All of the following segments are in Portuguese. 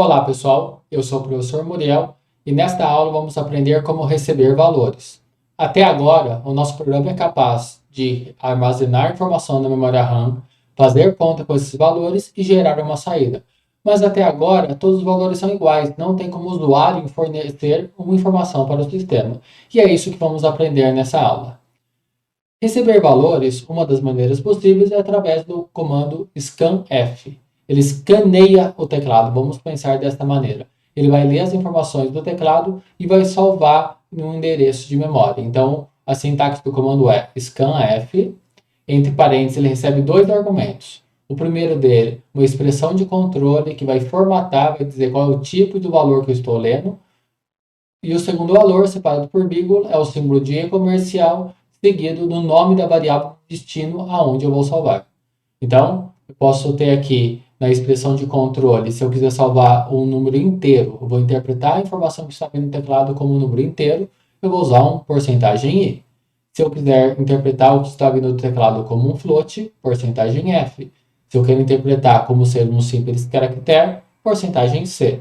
Olá pessoal, eu sou o professor Muriel e nesta aula vamos aprender como receber valores. Até agora, o nosso programa é capaz de armazenar informação na memória RAM, fazer conta com esses valores e gerar uma saída. Mas até agora, todos os valores são iguais, não tem como o usuário fornecer uma informação para o sistema. E é isso que vamos aprender nessa aula. Receber valores, uma das maneiras possíveis é através do comando scanf. Ele escaneia o teclado, vamos pensar desta maneira. Ele vai ler as informações do teclado e vai salvar em um endereço de memória. Então, a sintaxe do comando é scanf, entre parênteses, ele recebe dois argumentos. O primeiro dele, uma expressão de controle que vai formatar, vai dizer qual é o tipo de valor que eu estou lendo. E o segundo valor, separado por vírgula, é o símbolo de e-comercial, seguido do nome da variável destino aonde eu vou salvar. Então, eu posso ter aqui na expressão de controle, se eu quiser salvar um número inteiro, eu vou interpretar a informação que está aqui no teclado como um número inteiro, eu vou usar um porcentagem %i. Se eu quiser interpretar o que está vindo do teclado como um float, porcentagem %f. Se eu quero interpretar como ser um simples caractere, porcentagem %c.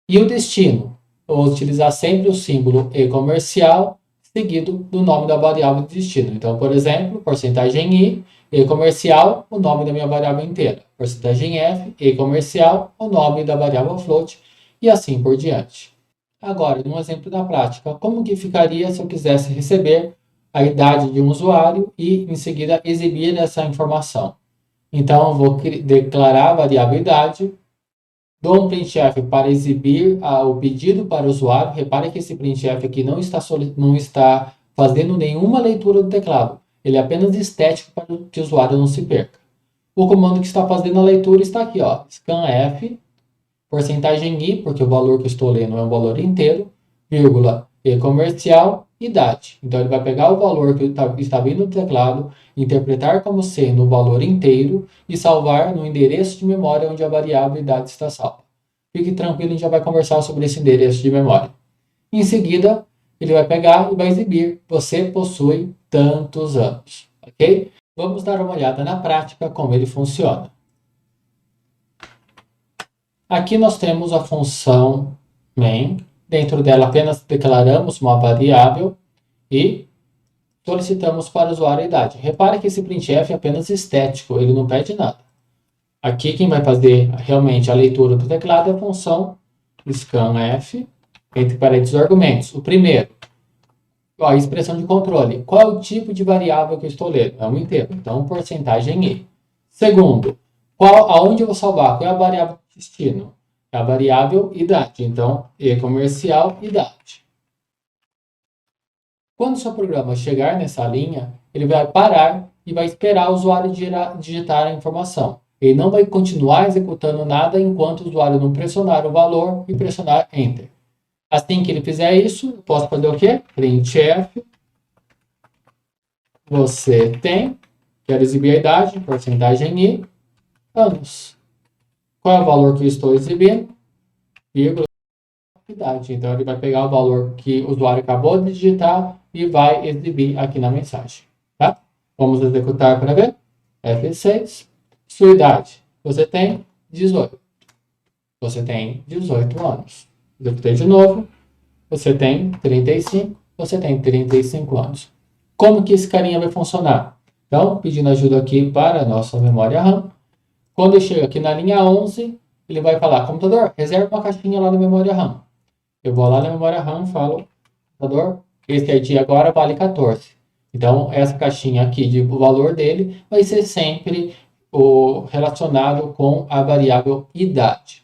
E o destino? Eu vou utilizar sempre o símbolo e-comercial, seguido do nome da variável de destino. Então, por exemplo, porcentagem %i, e-comercial, o nome da minha variável inteira. Porcentagem %f, e-comercial, o nome da variável float, e assim por diante. Agora, num exemplo da prática, como que ficaria se eu quisesse receber a idade de um usuário e, em seguida, exibir essa informação? Então, eu vou declarar a variável idade, dou um printf para exibir o pedido para o usuário. Repare que esse printf aqui não está fazendo nenhuma leitura do teclado. Ele é apenas estético para que o usuário não se perca. O comando que está fazendo a leitura está aqui, ó, scanf, porcentagem %i, porque o valor que eu estou lendo é um valor inteiro, vírgula, e-comercial, idade. Então, ele vai pegar o valor que está vindo do teclado, interpretar como sendo um valor inteiro e salvar no endereço de memória onde a variável idade está salva. Fique tranquilo, a gente já vai conversar sobre esse endereço de memória. Em seguida, ele vai pegar e vai exibir: você possui tantos anos, ok? Vamos dar uma olhada na prática como ele funciona. Aqui nós temos a função main. Dentro dela apenas declaramos uma variável e solicitamos para o usuário a idade. Repare que esse printf é apenas estético, ele não pede nada. Aqui quem vai fazer realmente a leitura do teclado é a função scanf, entre parênteses os argumentos. O primeiro, a expressão de controle. Qual é o tipo de variável que eu estou lendo? É um inteiro, então porcentagem %i. Segundo, aonde eu vou salvar? Qual é a variável de destino? É a variável idade, então e-comercial idade. Quando o seu programa chegar nessa linha, ele vai parar e vai esperar o usuário digitar a informação. Ele não vai continuar executando nada enquanto o usuário não pressionar o valor e pressionar Enter. Assim que ele fizer isso, eu posso fazer o quê? Printf, você tem, quero exibir a idade, porcentagem %i, anos. Qual é o valor que eu estou exibindo? Vírgula, idade. Então, ele vai pegar o valor que o usuário acabou de digitar e vai exibir aqui na mensagem. Tá? Vamos executar para ver. F6. Sua idade. Você tem 18. Você tem 18 anos. Executei de novo. Você tem 35. Você tem 35 anos. Como que esse carinha vai funcionar? Então, pedindo ajuda aqui para a nossa memória RAM. Quando eu chego aqui na linha 11, ele vai falar: computador, reserva uma caixinha lá na memória RAM. Eu vou lá na memória RAM e falo: computador, esse ID agora vale 14. Então, essa caixinha aqui, o valor dele vai ser sempre relacionado com a variável idade.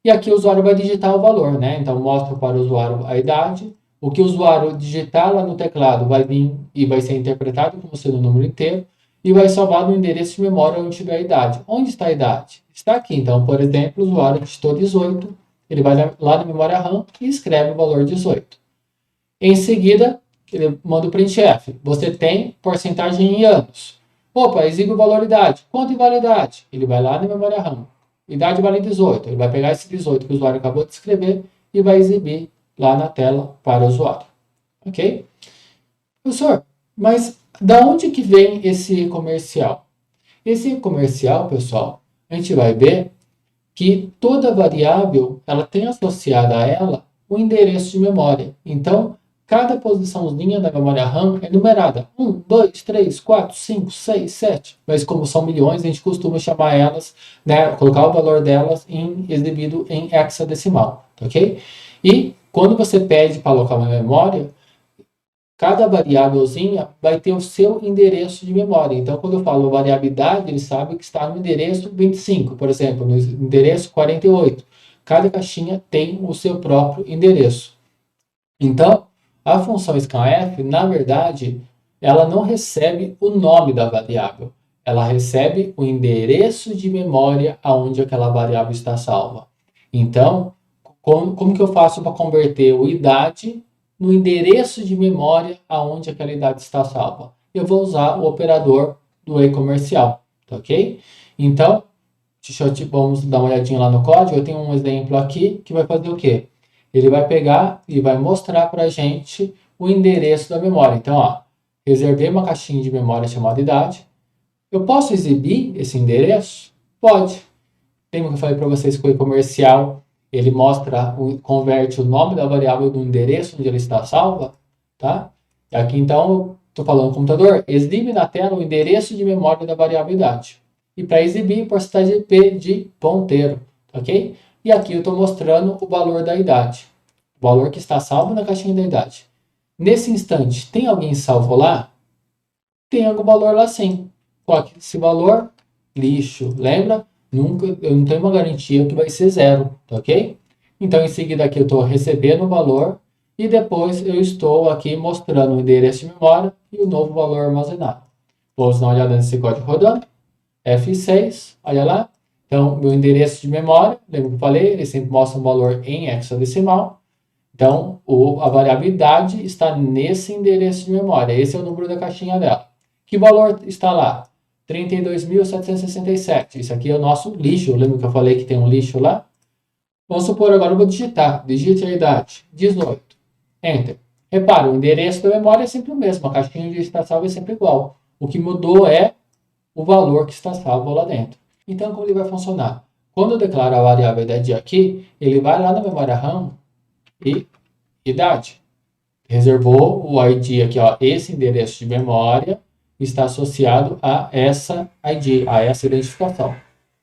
E aqui o usuário vai digitar o valor, né? Então, mostro para o usuário a idade. O que o usuário digitar lá no teclado vai vir e vai ser interpretado como sendo o número inteiro e vai salvar no endereço de memória onde tiver a idade. Onde está a idade? Está aqui. Então, por exemplo, o usuário digitou 18, ele vai lá na memória RAM e escreve o valor 18. Em seguida, ele manda o printf. Você tem porcentagem em anos. Opa, exibe o valor idade. Quanto vale idade? Ele vai lá na memória RAM. Idade vale 18. Ele vai pegar esse 18 que o usuário acabou de escrever e vai exibir lá na tela para o usuário. Ok? Professor, mas da onde que vem esse comercial? Esse comercial, pessoal, a gente vai ver que toda variável ela tem associada a ela um endereço de memória. Então, cada posiçãozinha da memória RAM é numerada. 1, 2, 3, 4, 5, 6, 7. Mas como são milhões, a gente costuma chamar elas, né, colocar o valor delas exibido em hexadecimal, ok? E quando você pede para alocar uma memória, cada variávelzinha vai ter o seu endereço de memória. Então, quando eu falo variabilidade, ele sabe que está no endereço 25, por exemplo, no endereço 48. Cada caixinha tem o seu próprio endereço. Então, a função scanf, na verdade, ela não recebe o nome da variável. Ela recebe o endereço de memória aonde aquela variável está salva. Então, como que eu faço para converter o idade no endereço de memória aonde aquela idade está salva? Eu vou usar o operador do e-comercial, tá ok? Então, vamos dar uma olhadinha lá no código. Eu tenho um exemplo aqui que vai fazer o quê? Ele vai pegar e vai mostrar para a gente o endereço da memória. Então, ó, reservei uma caixinha de memória chamada idade. Eu posso exibir esse endereço? Pode. Lembra que eu falei para vocês que o e-comercial ele converte o nome da variável do endereço onde ele está salva, tá? E aqui então, estou falando no computador, exibe na tela o endereço de memória da variável idade. E para exibir, porcentagem IP de ponteiro, ok? E aqui eu estou mostrando o valor da idade, o valor que está salvo na caixinha da idade. Nesse instante, tem alguém salvo lá? Tem algum valor lá sim. Coloque esse valor, lixo, lembra? Eu não tenho uma garantia que vai ser zero, tá ok? Então, em seguida aqui eu estou recebendo o valor e depois eu estou aqui mostrando o endereço de memória e o novo valor armazenado. Vamos dar uma olhada nesse código rodando. F6, olha lá. Então, meu endereço de memória, lembra que eu falei? Ele sempre mostra um valor em hexadecimal. Então, a variabilidade está nesse endereço de memória. Esse é o número da caixinha dela. Que valor está lá? 32.767. Isso aqui é o nosso lixo. Lembra que eu falei que tem um lixo lá? Vamos supor agora eu vou digitar. Digite a idade. 18. Enter. Repara, o endereço da memória é sempre o mesmo. A caixinha onde está salvo é sempre igual. O que mudou é o valor que está salvo lá dentro. Então, como ele vai funcionar? Quando eu declaro a variável idade aqui, ele vai lá na memória RAM e idade. Reservou o ID aqui, ó, esse endereço de memória está associado a essa ID, a essa identificação.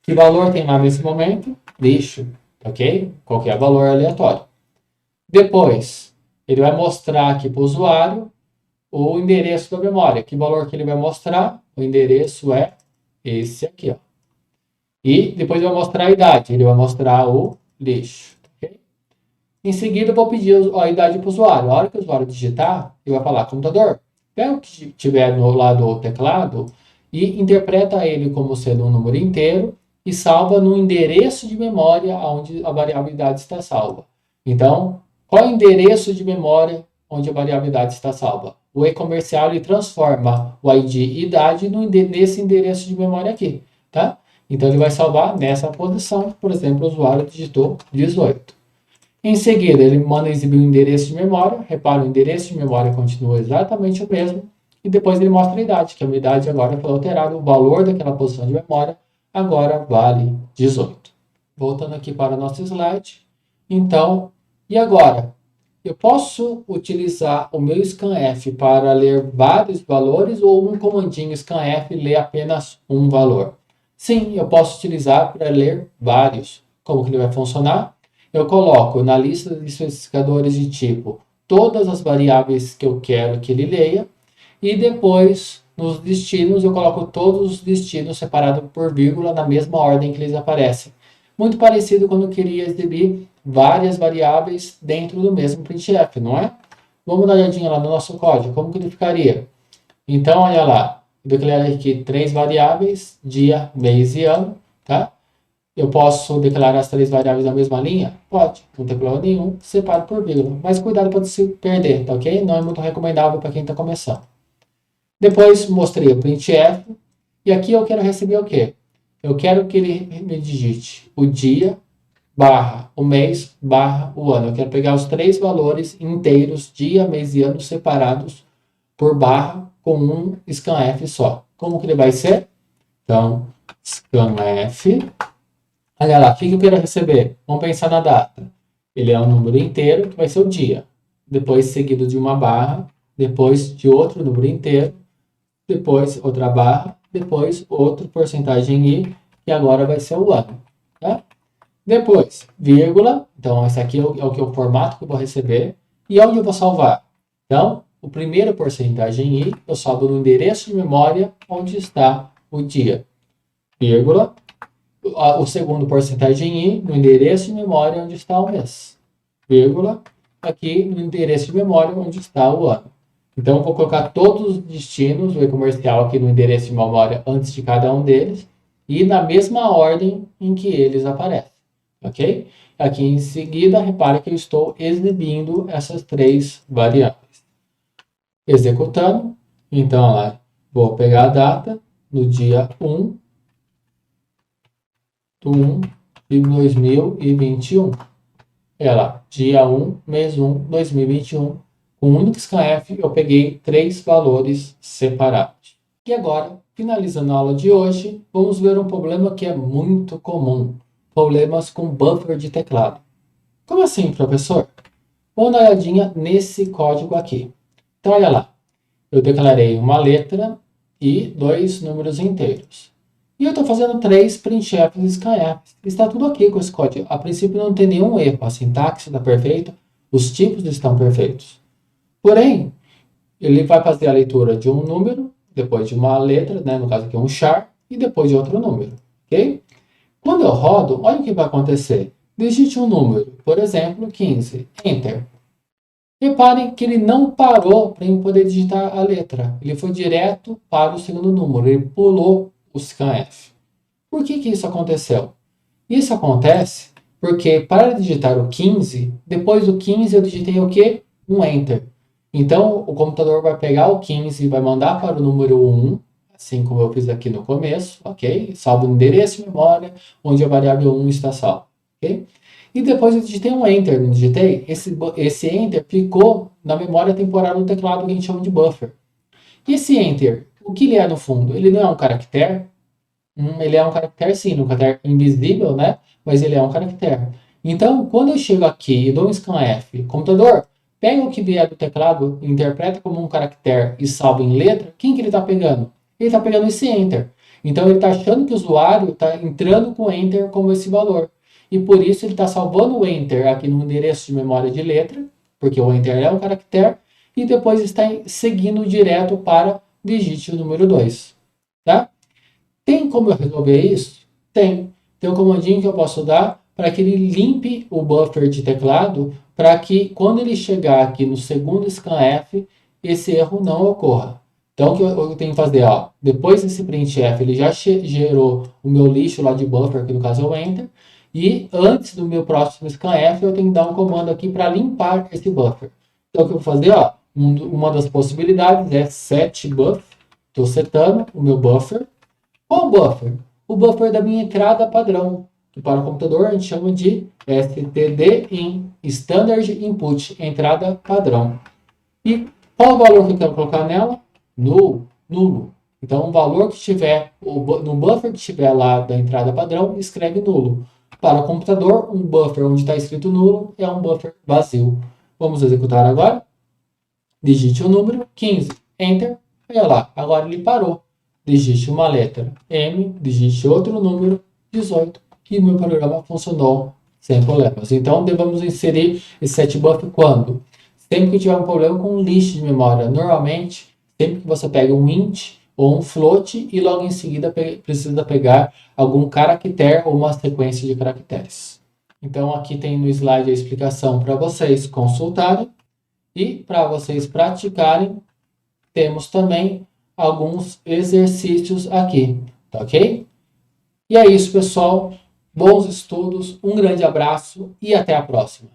Que valor tem lá nesse momento? Lixo, ok? Qualquer valor aleatório. Depois, ele vai mostrar aqui para o usuário o endereço da memória. Que valor que ele vai mostrar? O endereço é esse aqui, ó. E depois ele vai mostrar a idade. Ele vai mostrar o lixo. Okay? Em seguida, eu vou pedir a idade para o usuário. A hora que o usuário digitar, ele vai falar, computador, pega o que tiver no lado do teclado e interpreta ele como sendo um número inteiro e salva no endereço de memória onde a variabilidade está salva. Então, qual é o endereço de memória onde a variabilidade está salva? O e-comercial ele transforma o ID e idade nesse endereço de memória aqui, tá? Então, ele vai salvar nessa posição, por exemplo, o usuário digitou 18. Em seguida, ele manda exibir o endereço de memória. Repara, o endereço de memória continua exatamente o mesmo. E depois ele mostra a idade, que a idade agora foi alterada. O valor daquela posição de memória agora vale 18. Voltando aqui para o nosso slide. Então, e agora? Eu posso utilizar o meu scanf para ler vários valores ou um comandinho scanf lê apenas um valor? Sim, eu posso utilizar para ler vários. Como que ele vai funcionar? Eu coloco na lista de especificadores de tipo todas as variáveis que eu quero que ele leia e depois nos destinos eu coloco todos os destinos separados por vírgula na mesma ordem que eles aparecem. Muito parecido quando eu queria exibir várias variáveis dentro do mesmo printf, não é? Vamos dar uma olhadinha lá no nosso código, como que ele ficaria? Então, olha lá, eu declarei aqui 3 variáveis, dia, mês e ano, tá? Eu posso declarar as 3 variáveis na mesma linha? Pode, não tem problema nenhum, separo por vírgula. Mas cuidado para não se perder, tá ok? Não é muito recomendável para quem está começando. Depois mostrei o printf, e aqui eu quero receber o quê? Eu quero que ele me digite o dia, barra o mês, barra o ano. Eu quero pegar os 3 valores inteiros, dia, mês e ano, separados por barra com um scanf só. Como que ele vai ser? Então, scanf Olha lá, o que eu quero receber? Vamos pensar na data. Ele é um número inteiro, que vai ser o dia. Depois seguido de uma barra, depois de outro número inteiro, depois outra barra, depois outro porcentagem i, que agora vai ser o ano. Tá? Depois, vírgula. Então, esse aqui é o formato que eu vou receber. E onde eu vou salvar? Então, o primeiro porcentagem i, eu salvo no endereço de memória onde está o dia. Vírgula. O segundo porcentagem i, no endereço de memória onde está o mês. Vírgula. Aqui no endereço de memória onde está o ano. Então, eu vou colocar todos os destinos do e-comercial aqui no endereço de memória antes de cada um deles e na mesma ordem em que eles aparecem, ok? Aqui em seguida, repare que eu estou exibindo essas três variáveis. Executando, então, lá, vou pegar a data no dia 1/1 de 2021. Ela, dia 1, mês 1, 2021. Com o único scanf, eu peguei três valores separados. E agora, finalizando a aula de hoje, vamos ver um problema que é muito comum. Problemas com buffer de teclado. Como assim, professor? Vamos dar uma olhadinha nesse código aqui. Então, olha lá. Eu declarei uma letra e dois números inteiros. E eu estou fazendo três printfs e scanfs. Está tudo ok com esse código. A princípio não tem nenhum erro. A sintaxe está perfeita, os tipos estão perfeitos. Porém, ele vai fazer a leitura de um número, depois de uma letra, né, no caso aqui um char, e depois de outro número, ok? Quando eu rodo, olha o que vai acontecer. Digite um número, por exemplo, 15, Enter. Reparem que ele não parou para eu poder digitar a letra. Ele foi direto para o segundo número, ele pulou o scanf. Por que isso aconteceu? Isso acontece porque para digitar o 15, depois do 15 eu digitei o quê? Um Enter. Então, o computador vai pegar o 15 e vai mandar para o número 1, assim como eu fiz aqui no começo, ok? Salvo o endereço de memória, onde a variável 1 está salva, ok? E depois eu digitei um Enter, não digitei? Esse Enter ficou na memória temporária do teclado que a gente chama de buffer. E esse Enter, o que ele é no fundo? Ele não é um caractere? Ele é um caractere sim, um caractere invisível, né? Mas ele é um caractere. Então, quando eu chego aqui e dou um scanf, computador, pega o que vier do teclado, interpreta como um caractere e salva em letra, quem que ele está pegando? Ele está pegando esse Enter. Então, ele está achando que o usuário está entrando com Enter como esse valor. E por isso ele está salvando o Enter aqui no endereço de memória de letra, porque o Enter é um caractere, e depois está seguindo direto para digite o número 2. Tá? Tem como eu resolver isso? Tem. Tem um comandinho que eu posso dar para que ele limpe o buffer de teclado para que quando ele chegar aqui no segundo scanf, esse erro não ocorra. Então, o que eu tenho que fazer? Ó, depois desse printf, ele já gerou o meu lixo lá de buffer, que no caso é o enter, e antes do meu próximo scanf, eu tenho que dar um comando aqui para limpar esse buffer. Então, o que eu vou fazer? Ó, uma das possibilidades é setBuff. Estou setando o meu buffer. Qual o buffer? O buffer da minha entrada padrão, que para o computador a gente chama de stdin, Standard Input, entrada padrão. E qual o valor que eu quero colocar nela? Nulo. Então, o valor que estiver, no buffer que estiver lá da entrada padrão, escreve nulo. Para o computador, um buffer onde está escrito nulo é um buffer vazio. Vamos executar agora. Digite o número 15. Enter. Olha lá, agora ele parou. Digite uma letra M, digite outro número 18 e o meu programa funcionou sem problemas. Então, devemos inserir esse setBuff quando? Sempre que tiver um problema com um lixo de memória. Normalmente, sempre que você pega um int ou um float e logo em seguida precisa pegar algum caractere ou uma sequência de caracteres. Então, aqui tem no slide a explicação para vocês consultarem e para vocês praticarem. Temos também alguns exercícios aqui, tá ok? E é isso, pessoal. Bons estudos, um grande abraço e até a próxima.